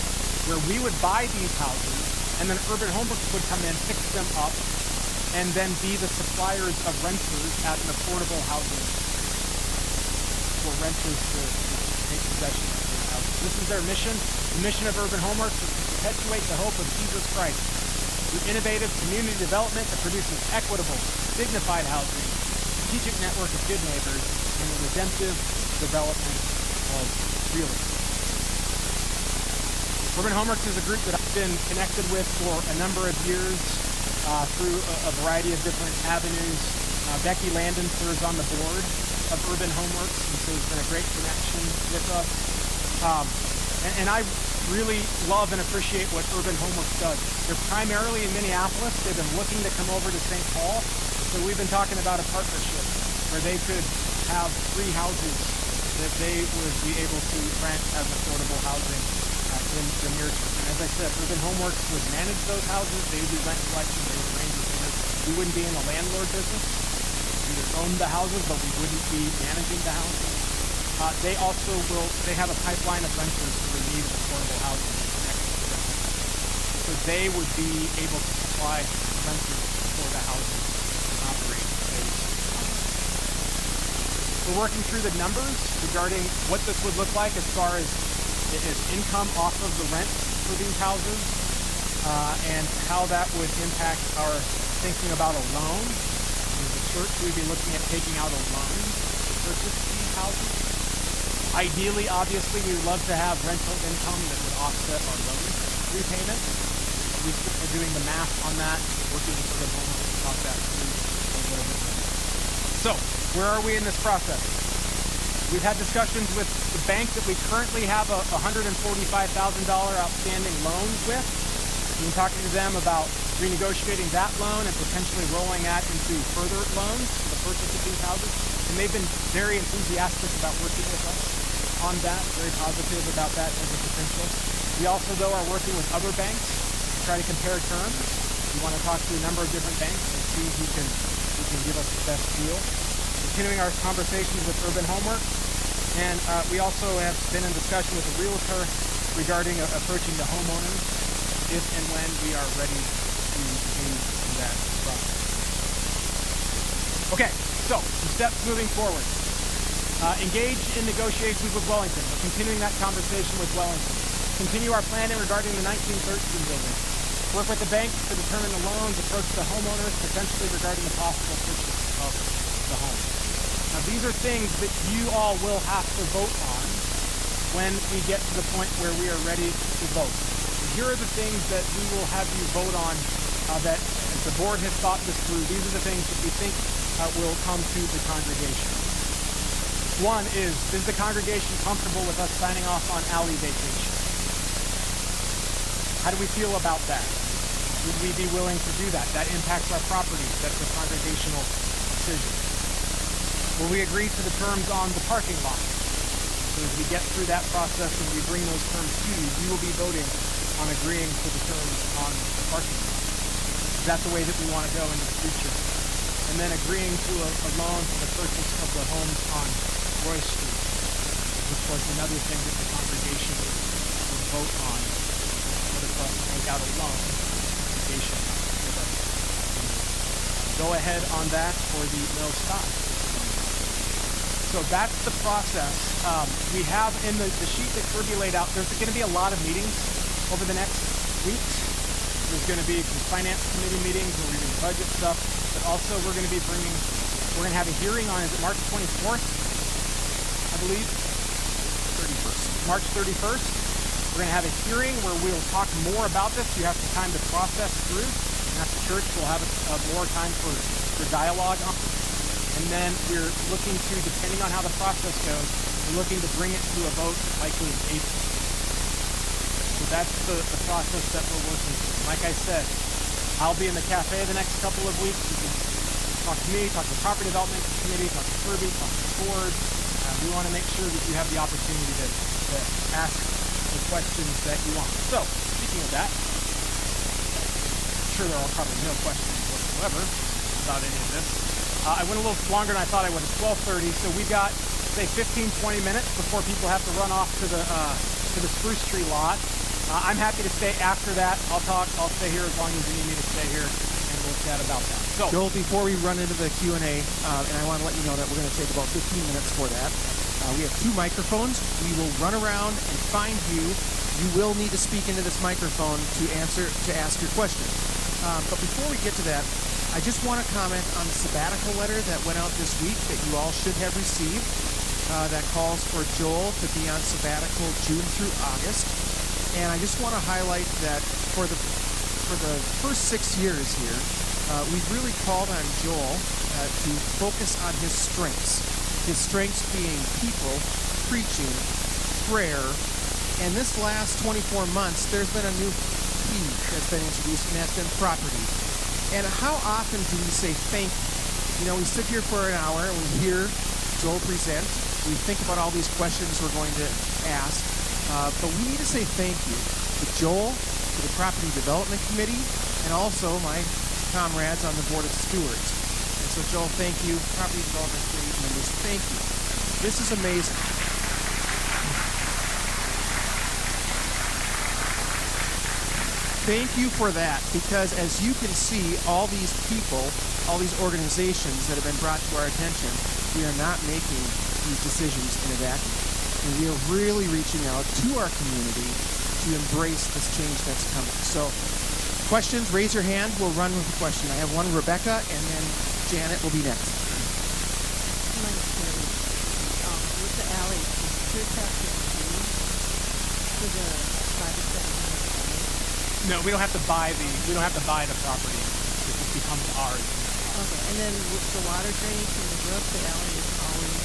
where we would buy these houses and then Urban Homeworks would come in, fix them up, and then be the suppliers of renters at an affordable housing for renters to take possession of their houses. This is their mission. The mission of Urban Homeworks is to perpetuate the hope of Jesus Christ through innovative community development that produces equitable, dignified housing, strategic network of good neighbors, and the redemptive development of real estate. Urban Homeworks is a group that I've been connected with for a number of years through a variety of different avenues. Becky Landon serves on the board of Urban Homeworks, and so it's been a great connection with us. And I really love and appreciate what Urban Homeworks does. They're primarily in Minneapolis. They've been looking to come over to St. Paul, so we've been talking about a partnership where they could have 3 houses that they would be able to rent as affordable housing in the near term. And as I said, Urban Homeworks would manage those houses. They would do rent collection. They would arrange the payments. We wouldn't be in the landlord business. We would own the houses, but we wouldn't be managing the houses. They also they have a pipeline of renters who are in need of affordable housing connected to them. So they would be able to supply renters for the houses and operate those houses. We're working through the numbers regarding what this would look like as far as income off of the rent for these houses and how that would impact our thinking about a loan. As a church, we'd be looking at taking out a loan to purchase these houses. Ideally, obviously, we would love to have rental income that would offset our loan repayment. We're doing the math on that, working with the homeowners to talk that through a little bit more. So, where are we in this process? We've had discussions with the bank that we currently have a $145,000 outstanding loan with. We've been talking to them about renegotiating that loan and potentially rolling that into further loans for the purchase of these houses. And they've been very enthusiastic about working with us on that, very positive about that as a potential. We also, though, are working with other banks to try to compare terms. We want to talk to a number of different banks and see who can give us the best deal. Continuing our conversations with Urban Homeworks, and we also have been in discussion with a realtor regarding approaching the homeowners if and when we are ready to engage in that process. Okay, so some steps moving forward. Engage in negotiations with Wellington. We're continuing that conversation with Wellington. Continue our planning regarding the 1913 building. Work with the bank to determine the loans, approach the homeowners potentially regarding the possible purchase of the home. Now, these are things that you all will have to vote on when we get to the point where we are ready to vote. And here are the things that we will have you vote on that as the board has thought this through. These are the things that we think will come to the congregation. One is the congregation comfortable with us signing off on alley vacation? How do we feel about that? Would we be willing to do that? That impacts our property. That's a congregational decision. Will we agree to the terms on the parking lot? So as we get through that process and we bring those terms to you, you will be voting on agreeing to the terms on the parking lot. Is that the way that we want to go into the future? And then agreeing to a loan for the purchase of the homes on Roy Street, which was another thing that the congregation would vote on, whether for us to take out a loan, the congregation would give us go ahead on that or the no stop. So that's the process. We have in the sheet that Kirby laid out, there's going to be a lot of meetings over the next weeks. There's going to be some finance committee meetings where we're doing budget stuff, but also we're going to have a hearing on, is it March 24th, I believe? 31st. March 31st. We're going to have a hearing where we'll talk more about this. You have some time to process through. And at the church, we'll have more time for dialogue on it. And then we're looking to, depending on how the process goes, we're looking to bring it to a vote likely in April. So that's the process that we're working through. Like I said, I'll be in the cafe the next couple of weeks. You can talk to me, talk to the Property Development Committee, talk to Kirby, talk to the board. We want to make sure that you have the opportunity to ask the questions that you want. So, speaking of that, I'm sure there are probably no questions whatsoever about any of this. I went a little longer than I thought I would. It's 12:30, so we've got, say, 15-20 minutes before people have to run off to the Spruce Tree lot. I'm happy to stay after that. I'll stay here as long as you need me to stay here, and we'll chat about that. So, Joel, before we run into the Q&A, and I want to let you know that we're going to take about 15 minutes for that. We have 2 microphones. We will run around and find you. You will need to speak into this microphone to ask your question. But before we get to that, I just want to comment on the sabbatical letter that went out this week that you all should have received. That calls for Joel to be on sabbatical June through August. And I just want to highlight that for the first 6 years here, we've really called on Joel to focus on his strengths. His strengths being people, preaching, prayer, and this last 24 months, there's been a new key that's been introduced, and that's been property. And how often do we say thank you? You know, we sit here for an hour and we hear Joel present. We think about all these questions we're going to ask. But we need to say thank you to Joel, to the Property Development Committee, and also my comrades on the Board of Stewards. And so, Joel, thank you. Property Development Committee members, thank you. This is amazing. Thank you for that, because as you can see, all these people, all these organizations that have been brought to our attention, we are not making these decisions in a vacuum. And we are really reaching out to our community to embrace this change that's coming. So, questions, raise your hand. We'll run with the question. I have one, Rebecca, and then Janet will be next. My query, with the alley, does the church have to pay for the private settlement? no, we don't have to buy the property. It just becomes ours. Okay, and then with the water drainage from the brook, the alley is always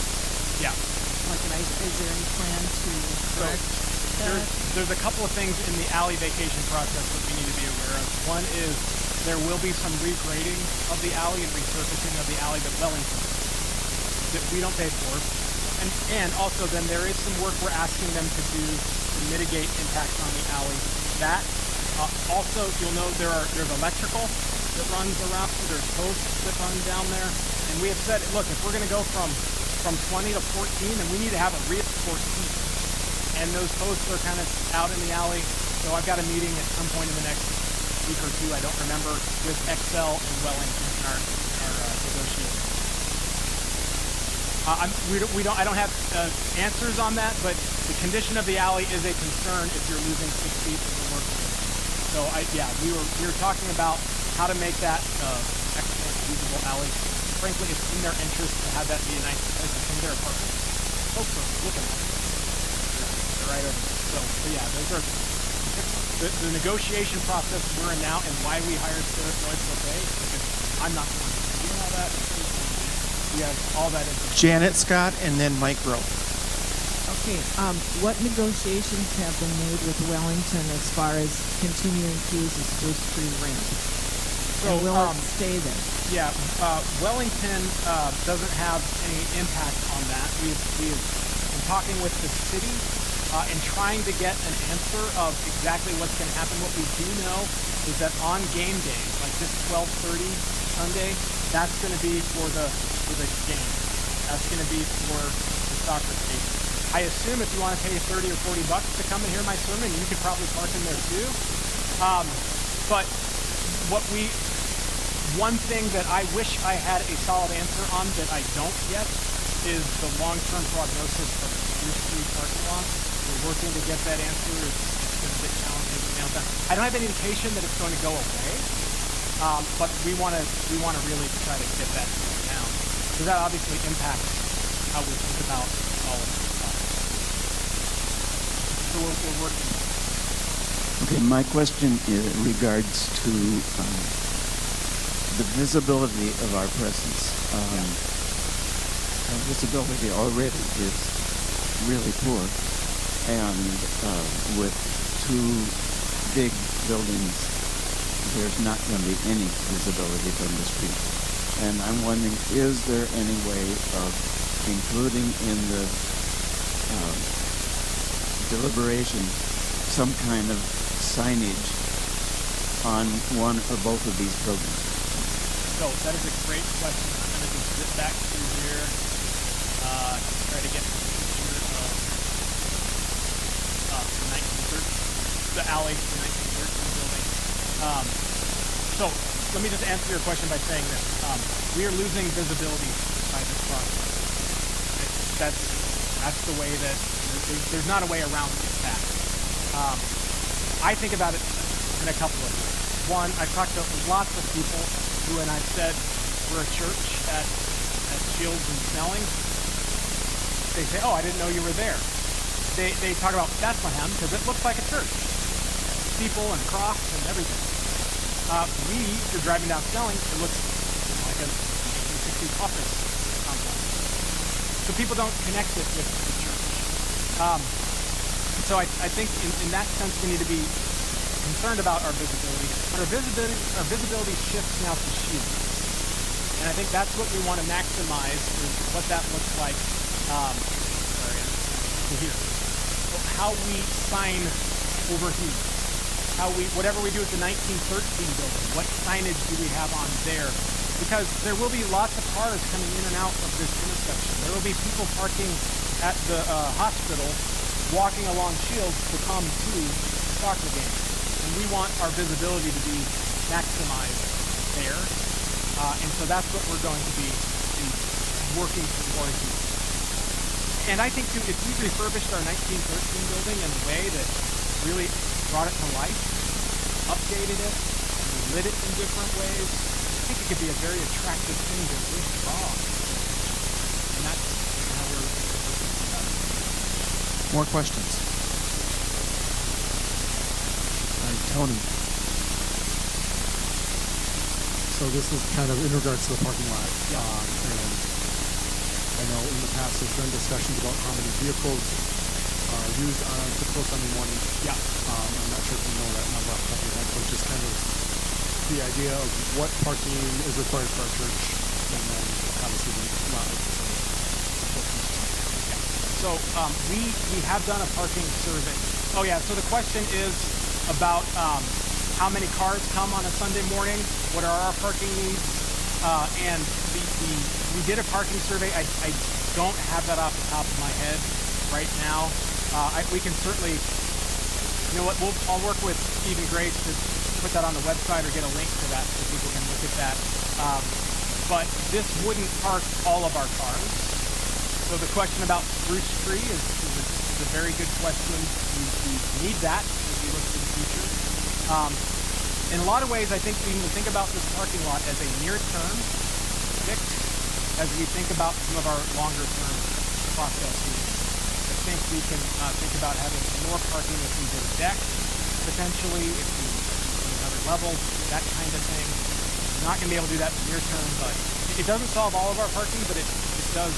Yeah. like an ice. Is there any plan to correct that? There's a couple of things in the alley vacation process that we need to be aware of. One is there will be some regrading of the alley and resurfacing of the alley that Wellington that we don't pay for. And also then there is some work we're asking them to do to mitigate impacts on the alley. That also, you'll know there's electrical that runs around, there's posts that run down there. And we have said, look, if we're going to go from 20 to 14, then we need to have a reinforced heat. And those posts are kind of out in the alley. So I've got a meeting at some point in the next week or two, I don't remember, with Excel and Wellington in our negotiations. I don't have answers on that, but the condition of the alley is a concern if you're losing 6 feet of the work. So we were talking about how to make that excellent, usable alley. Frankly, it's in their interest to have that be a nice presence in their apartment. Folks are looking at it. They're right over there. So yeah, those are the negotiation process we're in now, and why we hired Sarah Floyd Buffet, because I'm not the one doing all that. We have all that information. Janet Scott and then Mike Rowe. Okay, what negotiations have been made with Wellington as far as continuing to use the Spruce Tree ramp? So, And will it stay there? Yeah, Wellington doesn't have any impact on that. We've been talking with the city and trying to get an answer of exactly what's going to happen. What we do know is that on game day, like this 12:30 Sunday, that's going to be for the game. That's going to be for the soccer stadium. I assume if you want to pay $30 or $40 to come and hear my sermon, you could probably park in there too. But one thing that I wish I had a solid answer on that I don't yet is the long-term prognosis of the Spruce Tree parking lot. We're working to get that answer. It's been a bit challenging to nail down. I don't have any indication that it's going to go away, but we want to really try to get that down because that obviously impacts how we think about all of this stuff. So we're working. Okay, my question regards to the visibility of our presence. Our visibility already is really poor, and with two big buildings, there's not going to be any visibility from the street. And I'm wondering, is there any way of including in the deliberation some kind of signage on one or both of these buildings? So that is a great question. I'm going to just zip back through here, try to get a picture of the 1913, the alley, the 1913 building. So let me just answer your question by saying this. We are losing visibility by this process. That's the way that, there's not a way around that. I think about it in a couple of ways. One, I've talked to lots of people who, and I've said, we're a church at Shields and Snelling. They say, oh, I didn't know you were there. They talk about Bethlehem because it looks like a church. Steeple and cross and everything. If you're driving down Snelling, it looks like a 1960s office complex. So people don't connect it with the church. So I think in that sense we need to be concerned about our visibility. But our visibility shifts now to Shields. And I think that's what we want to maximize is what that looks like here. How we sign over here. Whatever we do at the 1913 building, what signage do we have on there? Because there will be lots of cars coming in and out of this intersection. There will be people parking at the hospital, walking along Shields to come to soccer games. And we want our visibility to be maximized there. And so that's what we're going to be working towards. And I think, too, if we refurbished our 1913 building in a way that really brought it to life, updated it, lit it in different ways, I think it could be a very attractive thing to draw. And that's how we're working about it. More questions? All right, Tony. So this is kind of in regards to the parking lot. Yeah. And I know in the past there's been discussions about how many vehicles are used on a typical Sunday morning. Yeah. I'm not sure if you know that number off the top of your head, but just kind of the idea of what parking is required for our church, and then obviously the lot. So we have done a parking survey. Oh yeah, so the question is about how many cars come on a Sunday morning, what are our parking needs, and we did a parking survey. I don't have that off the top of my head right now. We can certainly, you know what, I'll work with Steve and Grace to put that on the website or get a link to that so people can look at that. But this wouldn't park all of our cars. So the question about Spruce Tree is a very good question. We need that as we look to the future. In a lot of ways, I think we can think about this parking lot as a near-term fix as we think about some of our longer-term processes. I think we can think about having more parking if we did a deck, potentially, if we did another level, that kind of thing. We're not going to be able to do that near term, but it doesn't solve all of our parking, but it does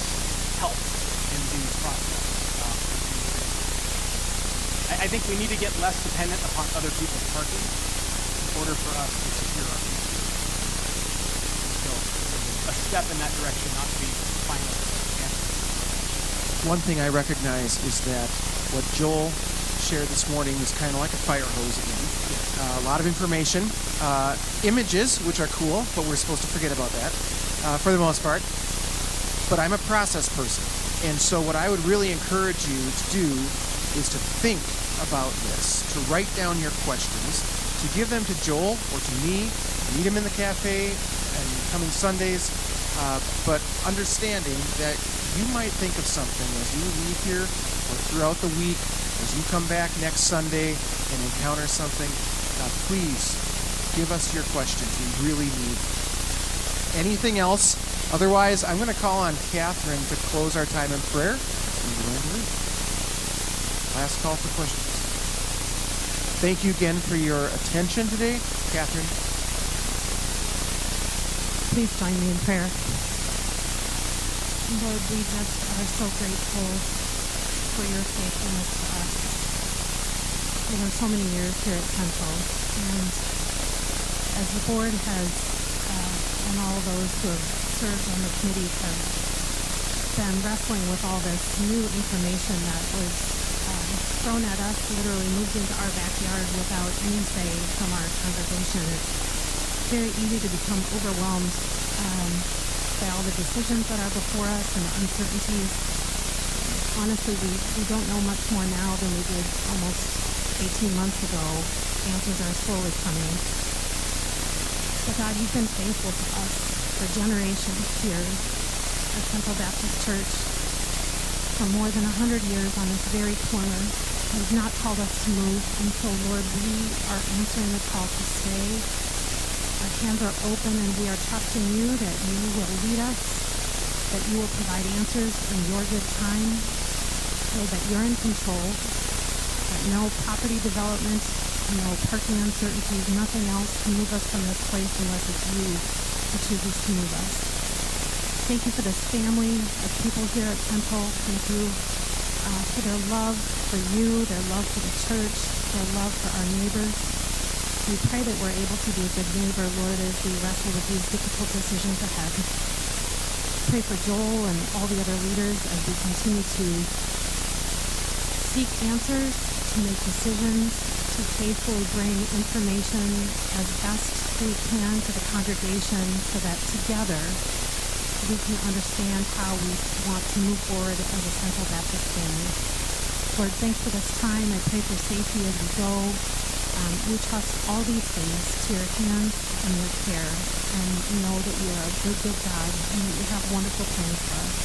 help in the process. I think we need to get less dependent upon other people's parking in order for us to secure our future. So a step in that direction ought to be final answer. One thing I recognize is that what Joel shared this morning is kind of like a fire hose again. A lot of information, images, which are cool, but we're supposed to forget about that for the most part. But I'm a process person. And so what I would really encourage you to do is to think about this, to write down your questions, to give them to Joel or to me, meet him in the cafe and coming Sundays, but understanding that you might think of something as you leave here or throughout the week, as you come back next Sunday and encounter something. Please give us your questions. We really need anything else. Otherwise, I'm going to call on Catherine to close our time in prayer. Last call for questions. Thank you again for your attention today. Catherine. Please join me in prayer. Lord, we just are so grateful for your faithfulness to us over so many years here at Central. And as the board has, and all those who have served on the committees have been wrestling with all this new information that was thrown at us, literally moved into our backyard without any say from our congregation. It's very easy to become overwhelmed by all the decisions that are before us and the uncertainties. Honestly, we don't know much more now than we did almost 18 months ago. Answers are slowly coming. But God, you've been faithful to us for generations here at Central Baptist Church. For more than 100 years on this very corner. You've not called us to move. And so, Lord, we are answering the call to stay. Our hands are open and we are trusting you that you will lead us, that you will provide answers in your good time, so that you're in control, that no property development, no parking uncertainties, nothing else can move us from this place unless it's you who chooses to move us. Thank you for this family of people here at Central. Thank you for their love for you, their love for the church, their love for our neighbors. We pray that we're able to be a good neighbor, Lord, as we wrestle with these difficult decisions ahead. Pray for Joel and all the other leaders as we continue to seek answers, to make decisions, to faithfully bring information as best we can to the congregation so that together we can understand how we want to move forward as a Central Baptist family. Lord, thanks for this time. I pray for safety as we go. We trust all these things to your hands and your care, and know that you are a good, good God, and that you have wonderful plans for us.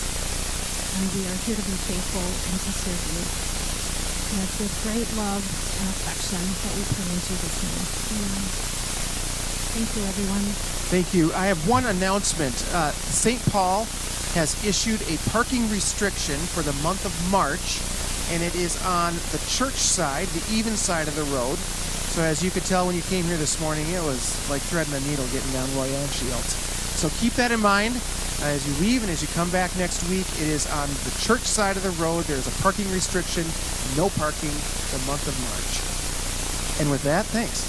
And we are here to be faithful and to serve you. And it's with great love and affection that we pray in Jesus' name. Amen. Thank you, everyone. Thank you. I have one announcement. St. Paul has issued a parking restriction for the month of March, and it is on the church side, the even side of the road. So as you could tell when you came here this morning, it was like threading a needle getting down Royal Shields. So keep that in mind as you leave and as you come back next week. It is on the church side of the road. There's a parking restriction, no parking the month of March. And with that, thanks.